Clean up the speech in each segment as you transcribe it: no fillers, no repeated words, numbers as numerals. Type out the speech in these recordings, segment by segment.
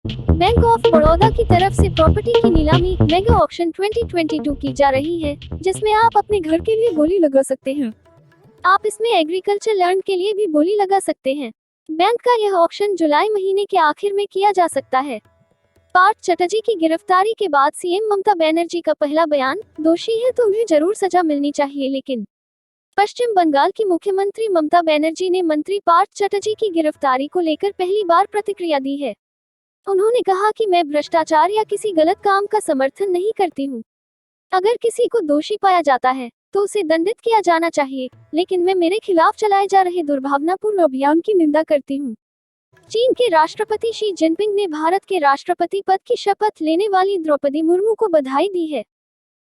Bank of Baroda की तरफ से प्रॉपर्टी की नीलामी मेगा ऑक्शन 2022 की जा रही है, जिसमें आप अपने घर के लिए बोली लगा सकते हैं। आप इसमें एग्रीकल्चर लैंड के लिए भी बोली लगा सकते हैं। बैंक का यह ऑक्शन जुलाई महीने के आखिर में किया जा सकता है। पार्थ चटर्जी की गिरफ्तारी के बाद सीएम ममता बनर्जी का पहला बयान, दोषी है तो उन्हें जरूर सजा मिलनी चाहिए, लेकिन पश्चिम बंगाल की मुख्यमंत्री ममता बनर्जी ने मंत्री पार्थ चटर्जी की गिरफ्तारी को लेकर पहली बार प्रतिक्रिया दी है। उन्होंने कहा कि मैं भ्रष्टाचार या किसी गलत काम का समर्थन नहीं करती हूँ। अगर किसी को दोषी पाया जाता है तो उसे दंडित किया जाना चाहिए, लेकिन मैं मेरे खिलाफ चलाए जा रहे दुर्भावनापूर्ण अभियान की निंदा करती हूँ। चीन के राष्ट्रपति शी जिनपिंग ने भारत के राष्ट्रपति पद की शपथ लेने वाली द्रौपदी मुर्मू को बधाई दी है।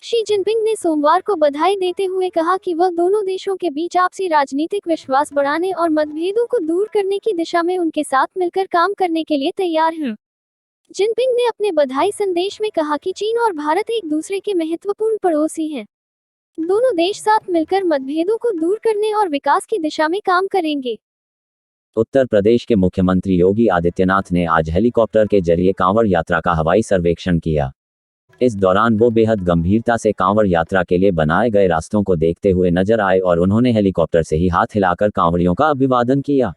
शी जिनपिंग ने सोमवार को बधाई देते हुए कहा कि वह दोनों देशों के बीच आपसी राजनीतिक विश्वास बढ़ाने और मतभेदों को दूर करने की दिशा में उनके साथ मिलकर काम करने के लिए तैयार हैं। जिनपिंग ने अपने बधाई संदेश में कहा कि चीन और भारत एक दूसरे के महत्वपूर्ण पड़ोसी हैं। दोनों देश साथ मिलकर मतभेदों को दूर करने और विकास की दिशा में काम करेंगे। उत्तर प्रदेश के मुख्यमंत्री योगी आदित्यनाथ ने आज हेलीकॉप्टर के जरिए कांवड़ यात्रा का हवाई सर्वेक्षण किया। इस दौरान वो बेहद गंभीरता से कांवड़ यात्रा के लिए बनाए गए रास्तों को देखते हुए नजर आए और उन्होंने हेलीकॉप्टर से ही हाथ हिलाकर कांवड़ियों का अभिवादन किया।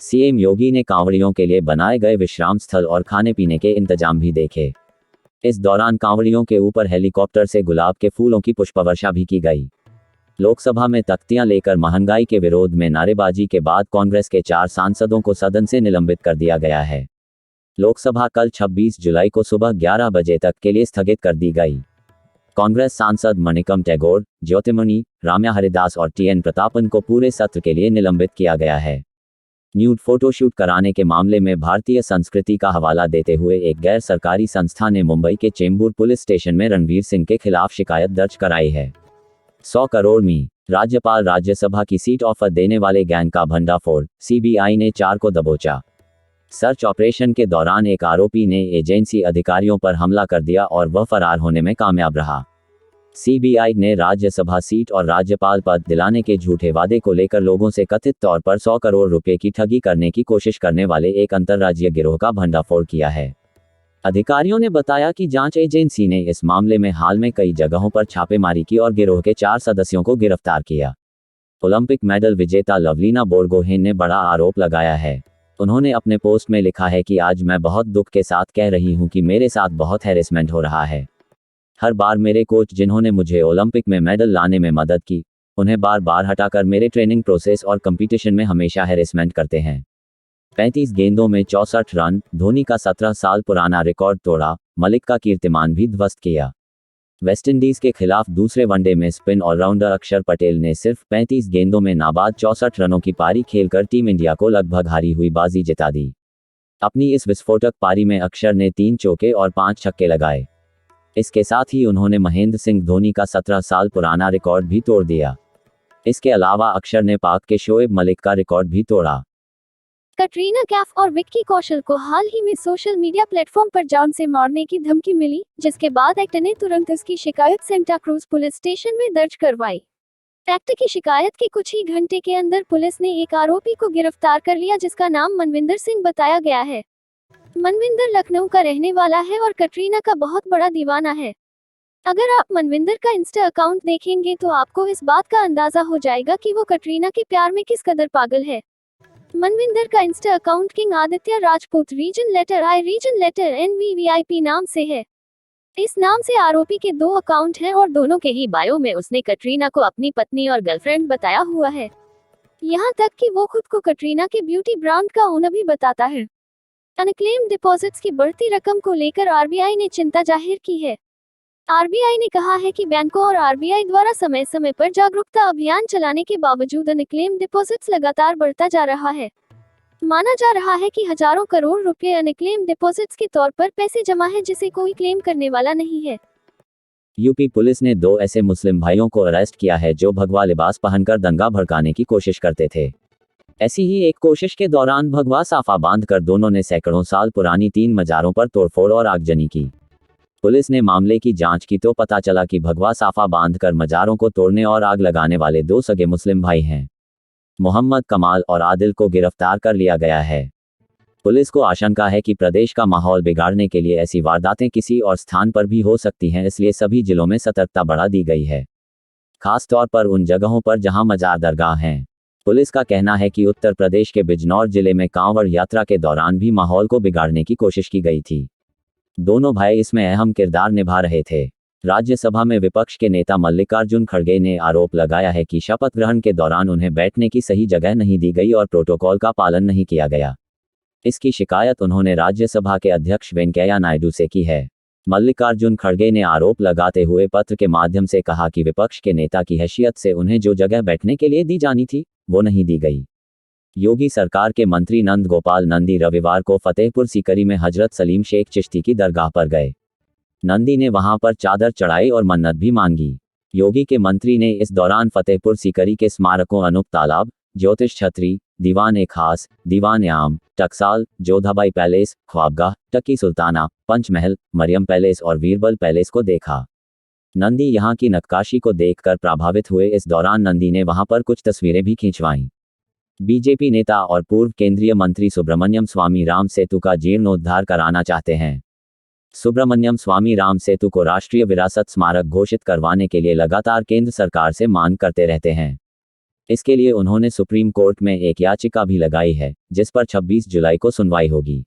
सीएम योगी ने कांवड़ियों के लिए बनाए गए विश्राम स्थल और खाने पीने के इंतजाम भी देखे। इस दौरान कांवड़ियों के ऊपर हेलीकॉप्टर से गुलाब के फूलों की पुष्पवर्षा भी की गई। लोकसभा में तख्तियां लेकर महंगाई के विरोध में नारेबाजी के बाद कांग्रेस के 4 सांसदों को सदन से निलंबित कर दिया गया है। लोकसभा कल 26 जुलाई को सुबह 11 बजे तक के लिए स्थगित कर दी गई। कांग्रेस सांसद मणिकम टैगोर, ज्योतिमणि, राम्या हरिदास और टीएन प्रतापन को पूरे सत्र के लिए निलंबित किया गया है। न्यूड फोटोशूट कराने के मामले में भारतीय संस्कृति का हवाला देते हुए एक गैर सरकारी संस्था ने मुंबई के चेंबूर पुलिस स्टेशन में रणवीर सिंह के खिलाफ शिकायत दर्ज कराई है। 100 करोड़ में राज्यपाल राज्यसभा की सीट ऑफर देने वाले गैंग का भंडाफोड़, सीबीआई ने 4 को दबोचा। सर्च ऑपरेशन के दौरान एक आरोपी ने एजेंसी अधिकारियों पर हमला कर दिया और वह फरार होने में कामयाब रहा। सीबीआई ने राज्यसभा सीट और राज्यपाल पद दिलाने के झूठे वादे को लेकर लोगों से कथित तौर पर 100 करोड़ रुपए की ठगी करने की कोशिश करने वाले एक अंतर्राज्यीय गिरोह का भंडाफोड़ किया है। अधिकारियों ने बताया कि जांच एजेंसी ने इस मामले में हाल में कई जगहों पर छापेमारी की और गिरोह के 4 सदस्यों को गिरफ्तार किया। ओलंपिक मेडल विजेता लवलीना बोरगोहेन ने बड़ा आरोप लगाया है। उन्होंने अपने पोस्ट में लिखा है कि आज मैं बहुत दुख के साथ कह रही हूं कि मेरे साथ बहुत हैरेसमेंट हो रहा है। हर बार मेरे कोच जिन्होंने मुझे ओलंपिक में मेडल लाने में मदद की, उन्हें बार बार हटाकर मेरे ट्रेनिंग प्रोसेस और कंपटीशन में हमेशा हैरेसमेंट करते हैं। 35 गेंदों में 64 रन, धोनी का 17 साल पुराना रिकॉर्ड तोड़ा, मलिक का कीर्तिमान भी ध्वस्त किया। वेस्टइंडीज के खिलाफ दूसरे वनडे में स्पिन ऑलराउंडर अक्षर पटेल ने सिर्फ 35 गेंदों में नाबाद 64 रनों की पारी खेलकर टीम इंडिया को लगभग हारी हुई बाजी जिता दी। अपनी इस विस्फोटक पारी में अक्षर ने 3 चौके और 5 छक्के लगाए। इसके साथ ही उन्होंने महेंद्र सिंह धोनी का 17 साल पुराना रिकॉर्ड भी तोड़ दिया। इसके अलावा अक्षर ने पाक के शोएब मलिक का रिकॉर्ड भी तोड़ा। कटरीना कैफ और विक्की कौशल को हाल ही में सोशल मीडिया प्लेटफॉर्म पर जान से मारने की धमकी मिली, जिसके बाद एक्टर ने तुरंत इसकी शिकायत सेंटा क्रूज पुलिस स्टेशन में दर्ज करवाई। एक्टर की शिकायत के कुछ ही घंटे के अंदर पुलिस ने एक आरोपी को गिरफ्तार कर लिया, जिसका नाम मनविंदर सिंह बताया गया है। मनविंदर लखनऊ का रहने वाला है और कटरीना का बहुत बड़ा दीवाना है। अगर आप मनविंदर का इंस्टा अकाउंट देखेंगे तो आपको इस बात का अंदाजा हो जाएगा कि वो कटरीना के प्यार में किस कदर पागल है। मनविंदर का insta account king Aditya Rajput reason letter NVVIP नाम से है। इस नाम से आरोपी के 2 अकाउंट हैं और दोनों के ही बायो में उसने कटरीना को अपनी पत्नी और गर्लफ्रेंड बताया हुआ है। यहाँ तक कि वो खुद को कटरीना के ब्यूटी ब्रांड का ओनर भी बताता है। अनक्लेम्ड डिपॉजिट्स की बढ़ती रकम को लेकर आरबीआई ने चिंता जाहिर की है। आरबीआई ने कहा है कि बैंकों और आरबीआई द्वारा समय समय पर जागरूकता अभियान चलाने के बावजूद अनक्लेम्ड डिपॉजिट्स लगातार बढ़ता जा रहा है। माना जा रहा है कि हजारों करोड़ रुपए अनक्लेम्ड डिपॉजिट्स के तौर पर पैसे जमा है, जिसे कोई क्लेम करने वाला नहीं है। यूपी पुलिस ने 2 ऐसे मुस्लिम भाइयों को अरेस्ट किया है जो भगवा लिबास पहनकर दंगा भड़काने की कोशिश करते थे। ऐसी ही एक कोशिश के दौरान भगवा साफा बांधकर दोनों ने सैकड़ों साल पुरानी 3 मजारों पर तोड़फोड़ और आगजनी की। पुलिस ने मामले की जांच की तो पता चला कि भगवा साफा बांधकर मजारों को तोड़ने और आग लगाने वाले 2 सगे मुस्लिम भाई हैं। मोहम्मद कमाल और आदिल को गिरफ्तार कर लिया गया है। पुलिस को आशंका है कि प्रदेश का माहौल बिगाड़ने के लिए ऐसी वारदातें किसी और स्थान पर भी हो सकती हैं, इसलिए सभी जिलों में सतर्कता बढ़ा दी गई है, खास तौर पर उन जगहों पर जहां मजार दरगाह हैं। पुलिस का कहना है कि उत्तर प्रदेश के बिजनौर जिले में कांवड़ यात्रा के दौरान भी माहौल को बिगाड़ने की कोशिश की गई थी। दोनों भाई इसमें अहम किरदार निभा रहे थे। राज्यसभा में विपक्ष के नेता मल्लिकार्जुन खड़गे ने आरोप लगाया है कि शपथ ग्रहण के दौरान उन्हें बैठने की सही जगह नहीं दी गई और प्रोटोकॉल का पालन नहीं किया गया। इसकी शिकायत उन्होंने राज्यसभा के अध्यक्ष वेंकैया नायडू से की है। मल्लिकार्जुन खड़गे ने आरोप लगाते हुए पत्र के माध्यम से कहा कि विपक्ष के नेता की हैसियत से उन्हें जो जगह बैठने के लिए दी जानी थी वो नहीं दी गई। योगी सरकार के मंत्री नंद गोपाल नंदी रविवार को फतेहपुर सीकरी में हजरत सलीम शेख चिश्ती की दरगाह पर गए। नंदी ने वहां पर चादर चढ़ाई और मन्नत भी मांगी। योगी के मंत्री ने इस दौरान फतेहपुर सीकरी के स्मारकों अनूप तालाब, ज्योतिष छतरी, दीवान ए खास, दीवान आम, टकसाल, जोधाबाई पैलेस, ख्वाबगाह, टकी सुल्ताना, पंचमहल, मरियम पैलेस और वीरबल पैलेस को देखा। नंदी यहां की नक्काशी को देखकर प्रभावित हुए। इस दौरान नंदी ने वहां पर कुछ तस्वीरें भी खिंचवाईं। बीजेपी नेता और पूर्व केंद्रीय मंत्री सुब्रमण्यम स्वामी राम सेतु का जीर्णोद्धार कराना चाहते हैं। सुब्रमण्यम स्वामी राम सेतु को राष्ट्रीय विरासत स्मारक घोषित करवाने के लिए लगातार केंद्र सरकार से मांग करते रहते हैं। इसके लिए उन्होंने सुप्रीम कोर्ट में एक याचिका भी लगाई है, जिस पर 26 जुलाई को सुनवाई होगी।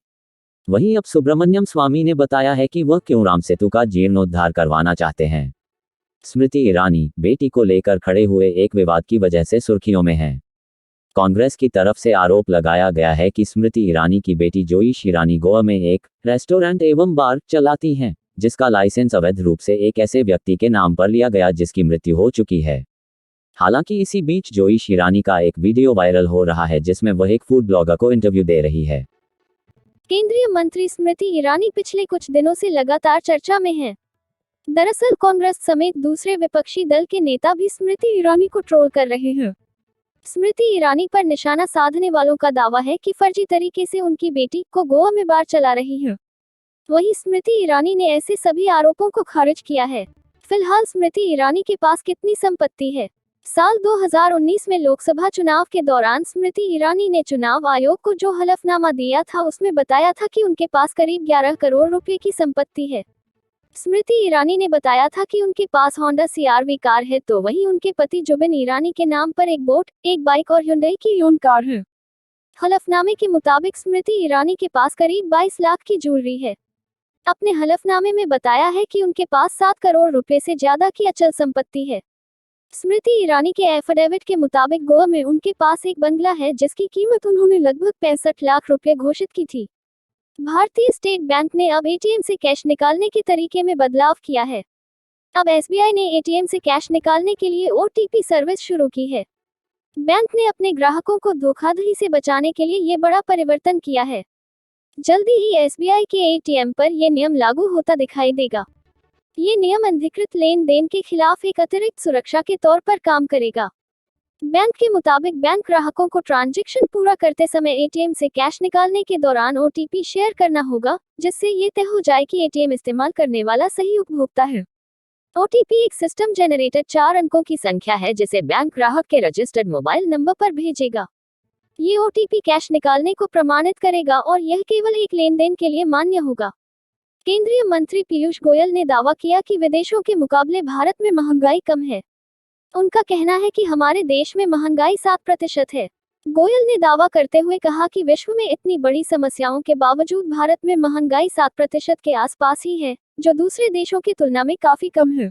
वहीं अब सुब्रमण्यम स्वामी ने बताया है कि वह क्यों राम सेतु का जीर्णोद्धार करवाना चाहते हैं। स्मृति ईरानी बेटी को लेकर खड़े हुए एक विवाद की वजह से सुर्खियों में हैं। कांग्रेस की तरफ से आरोप लगाया गया है कि स्मृति ईरानी की बेटी जोईश ईरानी गोवा में एक रेस्टोरेंट एवं बार चलाती हैं, जिसका लाइसेंस अवैध रूप से एक ऐसे व्यक्ति के नाम पर लिया गया जिसकी मृत्यु हो चुकी है। हालांकि इसी बीच जोईश ईरानी का एक वीडियो वायरल हो रहा है जिसमें वह एक फूड ब्लॉगर को इंटरव्यू दे रही है। केंद्रीय मंत्री स्मृति ईरानी पिछले कुछ दिनों से लगातार चर्चा में हैं। दरअसल कांग्रेस समेत दूसरे विपक्षी दल के नेता भी स्मृति ईरानी को ट्रोल कर रहे हैं। स्मृति ईरानी पर निशाना साधने वालों का दावा है कि फर्जी तरीके से उनकी बेटी को गोवा में बार चला रही है। वहीं स्मृति ईरानी ने ऐसे सभी आरोपों को खारिज किया है। फिलहाल स्मृति ईरानी के पास कितनी संपत्ति है? साल 2019 में लोकसभा चुनाव के दौरान स्मृति ईरानी ने चुनाव आयोग को जो हलफनामा दिया था उसमें बताया था कि उनके पास करीब 11 करोड़ रुपए की संपत्ति है। स्मृति ईरानी ने बताया था कि उनके पास होंडा CR-V कार है, तो वहीं उनके पति जुबिन ईरानी के नाम पर एक बोट, एक बाइक और Hyundai की योन कार है। हलफनामे के मुताबिक स्मृति ईरानी के पास करीब 22 लाख की ज्वेलरी है। अपने हलफनामे में बताया है कि उनके पास 7 करोड़ रुपए से ज्यादा की अचल संपत्ति है। स्मृति ईरानी के एफिडेविट के मुताबिक गोवा में उनके पास एक बंगला है जिसकी कीमत उन्होंने लगभग 65 लाख रुपए घोषित की थी। भारतीय स्टेट बैंक ने अब ATM से कैश निकालने के तरीके में बदलाव किया है। अब SBI ने ATM से कैश निकालने के लिए OTP सर्विस शुरू की है। बैंक ने अपने ग्राहकों को धोखाधड़ी से बचाने के लिए ये बड़ा परिवर्तन किया है। जल्दी ही SBI के ATM पर यह नियम लागू होता दिखाई देगा। ये नियम अनधिकृत लेन देन के खिलाफ एक अतिरिक्त सुरक्षा के तौर पर काम करेगा। बैंक के मुताबिक बैंक ग्राहकों को ट्रांजैक्शन पूरा करते समय ATM से कैश निकालने के दौरान OTP शेयर करना होगा, जिससे ये तय हो जाए कि ATM इस्तेमाल करने वाला सही उपभोक्ता है। OTP एक सिस्टम जनरेटेड 4 अंकों की संख्या है जिसे बैंक ग्राहक के रजिस्टर्ड मोबाइल नंबर पर भेजेगा। ये OTP कैश निकालने को प्रमाणित करेगा और यह केवल एक लेनदेन के लिए मान्य होगा। केंद्रीय मंत्री पीयूष गोयल ने दावा किया कि विदेशों के मुकाबले भारत में महंगाई कम है। उनका कहना है कि हमारे देश में महंगाई 7% है। गोयल ने दावा करते हुए कहा कि विश्व में इतनी बड़ी समस्याओं के बावजूद भारत में महंगाई 7% के आसपास ही है, जो दूसरे देशों की तुलना में काफी कम है।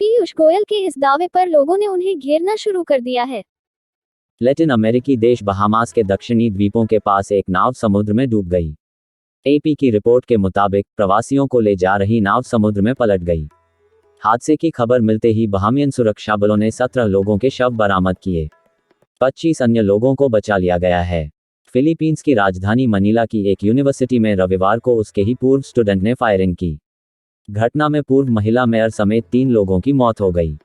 पीयूष गोयल के इस दावे पर लोगों ने उन्हें घेरना शुरू कर दिया है। लैटिन अमेरिकी देश बहामास के दक्षिणी द्वीपों के पास एक नाव समुद्र में डूब गई। AP की रिपोर्ट के मुताबिक प्रवासियों को ले जा रही नाव समुद्र में पलट गई। हादसे की खबर मिलते ही बहामियन सुरक्षा बलों ने 17 लोगों के शव बरामद किए। 25 अन्य लोगों को बचा लिया गया है। फिलीपींस की राजधानी मनीला की एक यूनिवर्सिटी में रविवार को उसके ही पूर्व स्टूडेंट ने फायरिंग की। घटना में पूर्व महिला मेयर समेत 3 लोगों की मौत हो गई।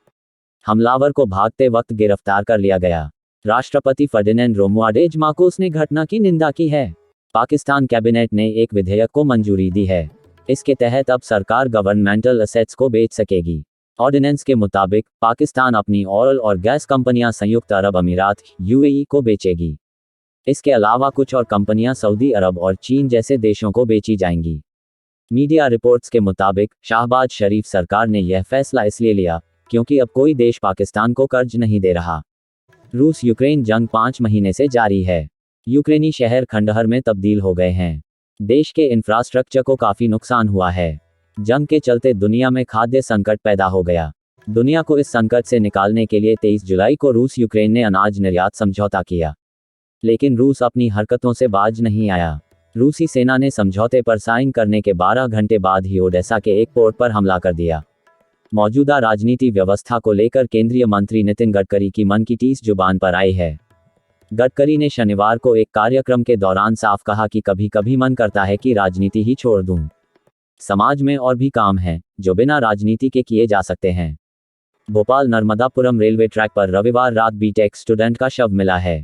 हमलावर को भागते वक्त गिरफ्तार कर लिया गया। राष्ट्रपति फर्डिनेंड रोमुआल्ड मार्कोस ने घटना की निंदा की है। पाकिस्तान कैबिनेट ने एक विधेयक को मंजूरी दी है। इसके तहत अब सरकार गवर्नमेंटल असेट्स को बेच सकेगी। ऑर्डिनेंस के मुताबिक पाकिस्तान अपनी ऑयल और गैस कंपनियां संयुक्त अरब अमीरात UAE को बेचेगी। इसके अलावा कुछ और कंपनियां सऊदी अरब और चीन जैसे देशों को बेची जाएंगी। मीडिया रिपोर्ट्स के मुताबिक शाहबाज शरीफ सरकार ने यह फैसला इसलिए लिया क्योंकि अब कोई देश पाकिस्तान को कर्ज नहीं दे रहा। रूस यूक्रेन जंग 5 महीने से जारी है। यूक्रेनी शहर खंडहर में तब्दील हो गए हैं। देश के इंफ्रास्ट्रक्चर को काफी नुकसान हुआ है। जंग के चलते दुनिया में खाद्य संकट पैदा हो गया। दुनिया को इस संकट से निकालने के लिए 23 जुलाई को रूस यूक्रेन ने अनाज निर्यात समझौता किया, लेकिन रूस अपनी हरकतों से बाज नहीं आया। रूसी सेना ने समझौते पर साइन करने के 12 घंटे बाद ही ओडेसा के एक पोर्ट पर हमला कर दिया। मौजूदा राजनीति व्यवस्था को लेकर केंद्रीय मंत्री नितिन गडकरी की मन की टीस जुबान पर आई है। गडकरी ने शनिवार को एक कार्यक्रम के दौरान साफ कहा कि कभी कभी मन करता है कि राजनीति ही छोड़ दूं। समाज में और भी काम हैं जो बिना राजनीति के किए जा सकते हैं। भोपाल नर्मदापुरम रेलवे ट्रैक पर रविवार रात बीटेक स्टूडेंट का शव मिला है।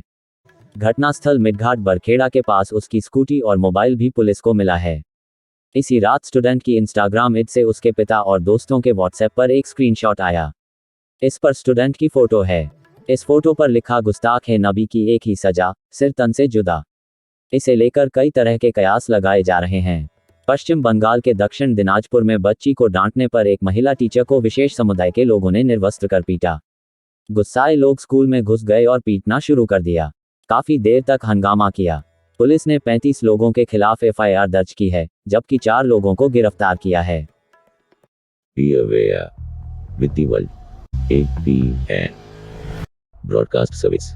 घटनास्थल मिडघाट बरखेड़ा के पास उसकी स्कूटी और मोबाइल भी पुलिस को मिला है। इसी रात स्टूडेंट की इंस्टाग्राम ईद से उसके पिता और दोस्तों के व्हाट्सएप पर एक स्क्रीनशॉट आया। इस पर स्टूडेंट की फोटो है। इस फोटो पर लिखा, गुस्ताख है नबी की एक ही सजा, सिर तन से जुदा। इसे लेकर कई तरह के कयास लगाए जा रहे हैं। पश्चिम बंगाल के दक्षिण दिनाजपुर में बच्ची को डांटने पर एक महिला टीचर को विशेष समुदाय के लोगों ने निर्वस्त्र कर पीटा। गुस्साए लोग स्कूल में घुस गए और पीटना शुरू कर दिया। काफी देर तक हंगामा किया। पुलिस ने 35 लोगों के खिलाफ एफआईआर दर्ज की है, जबकि 4 लोगों को गिरफ्तार किया है। Be aware with the world. APN Broadcast Service.